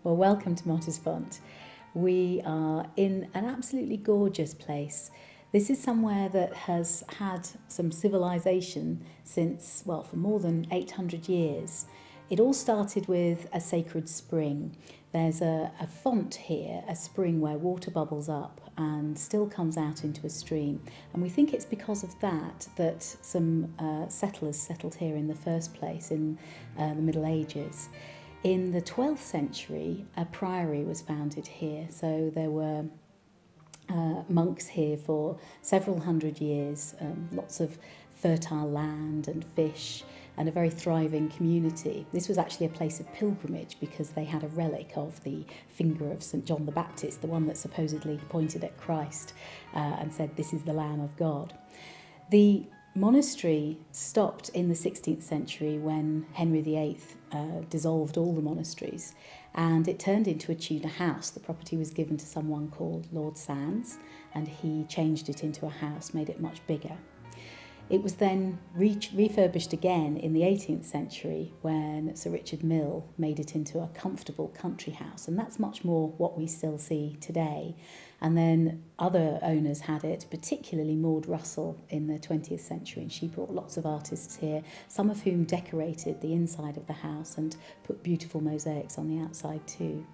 Well, welcome to Mottisfont. We are in an absolutely gorgeous place. This is somewhere that has had some civilization since, well, for more than 800 years. It all started with a sacred spring. There's a font here, a spring where water bubbles up and still comes out into a stream. And we think it's because of that some settlers settled here in the first place in the Middle Ages. In the 12th century, a priory was founded here, so there were monks here for several hundred years, lots of fertile land and fish, and a very thriving community. This was actually a place of pilgrimage because they had a relic of the finger of St. John the Baptist, the one that supposedly pointed at Christ and said, "This is the Lamb of God." The monastery stopped in the 16th century when Henry VIII dissolved all the monasteries, and it turned into a Tudor house. The property was given to someone called Lord Sands, and he changed it into a house, made it much bigger. It was then refurbished again in the 18th century when Sir Richard Mill made it into a comfortable country house, and that's much more what we still see today. And then other owners had it, particularly Maud Russell in the 20th century, and she brought lots of artists here, some of whom decorated the inside of the house and put beautiful mosaics on the outside too.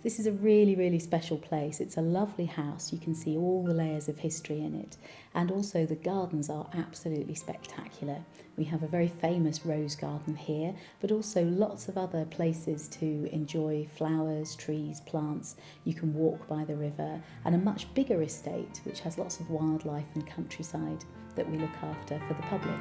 This is a really, really special place. It's a lovely house. You can see all the layers of history in it. And also the gardens are absolutely spectacular. We have a very famous rose garden here, but also lots of other places to enjoy flowers, trees, plants. You can walk by the river, and a much bigger estate, which has lots of wildlife and countryside that we look after for the public.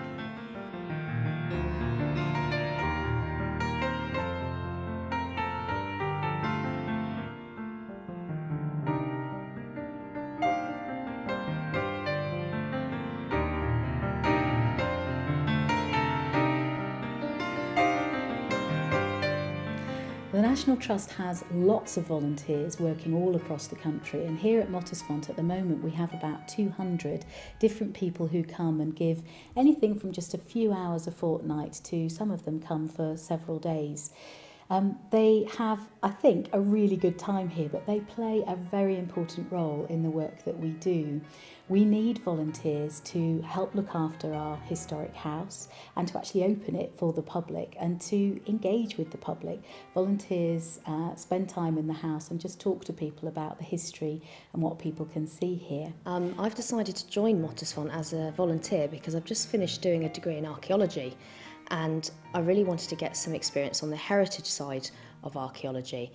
The National Trust has lots of volunteers working all across the country, and here at Mottisfont at the moment we have about 200 different people who come and give anything from just a few hours a fortnight to some of them come for several days. They have, I think, a really good time here, but they play a very important role in the work that we do. We need volunteers to help look after our historic house and to actually open it for the public and to engage with the public. Volunteers spend time in the house and just talk to people about the history and what people can see here. I've decided to join Mottisfont as a volunteer because I've just finished doing a degree in archaeology, and I really wanted to get some experience on the heritage side of archaeology.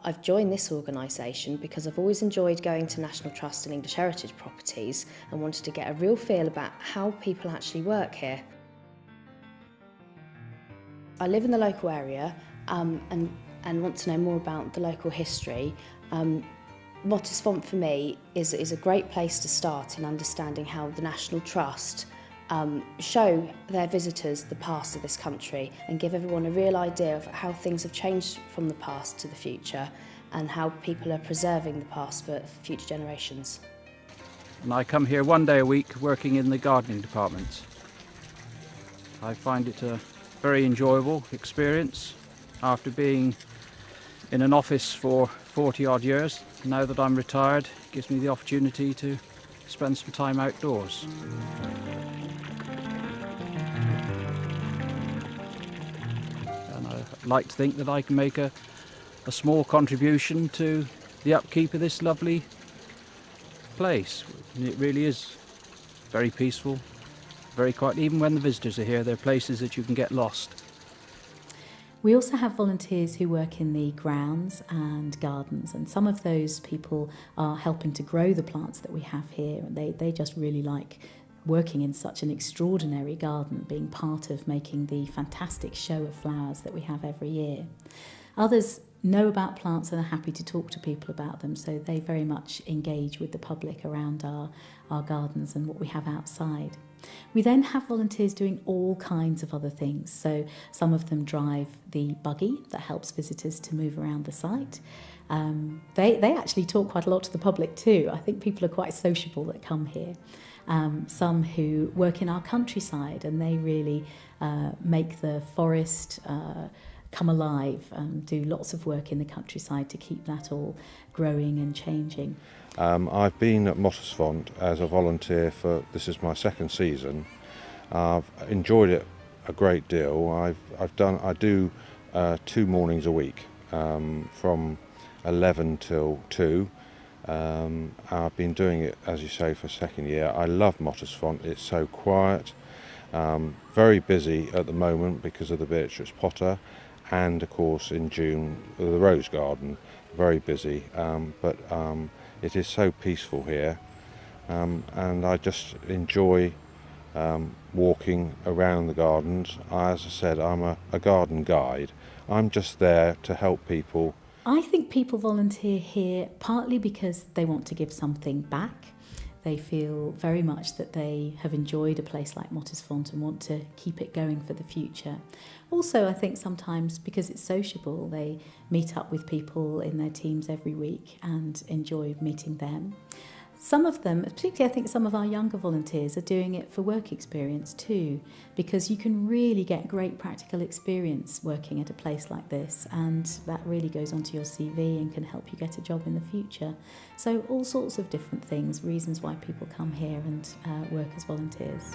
I've joined this organisation because I've always enjoyed going to National Trust and English Heritage properties and wanted to get a real feel about how people actually work here. I live in the local area and want to know more about the local history. Mottisfont for me is a great place to start in understanding how the National Trust show their visitors the past of this country and give everyone a real idea of how things have changed from the past to the future and how people are preserving the past for future generations. And I come here one day a week working in the gardening department. I find it a very enjoyable experience after being in an office for 40 odd years. Now that I'm retired, it gives me the opportunity to spend some time outdoors. I'd like to think that I can make a small contribution to the upkeep of this lovely place. It really is very peaceful, very quiet. Even when the visitors are here, there are places that you can get lost. We also have volunteers who work in the grounds and gardens, and some of those people are helping to grow the plants that we have here. They just really like working in such an extraordinary garden, being part of making the fantastic show of flowers that we have every year. Others know about plants and are happy to talk to people about them, so they very much engage with the public around our gardens and what we have outside. We then have volunteers doing all kinds of other things. So some of them drive the buggy that helps visitors to move around the site. They actually talk quite a lot to the public too. I think people are quite sociable that come here. Some who work in our countryside, and they really make the forest come alive and do lots of work in the countryside to keep that all growing and changing. I've been at Mottisfont as a volunteer this is my second season. I've enjoyed it a great deal. I do 2 mornings a week, from 11 till 2. I've been doing it, as you say, for a second year. I love Mottisfont. It's so quiet, very busy at the moment because of the Beatrix Potter, and of course in June the Rose Garden, very busy, but it is so peaceful here, and I just enjoy walking around the gardens. As I said, I'm a garden guide. I'm just there to help people. I think people volunteer here partly because they want to give something back. They feel very much that they have enjoyed a place like Mottisfont and want to keep it going for the future. Also, I think sometimes because it's sociable, they meet up with people in their teams every week and enjoy meeting them. Some of them, particularly I think some of our younger volunteers, are doing it for work experience too, because you can really get great practical experience working at a place like this, and that really goes onto your CV and can help you get a job in the future. So all sorts of different things, reasons why people come here and work as volunteers.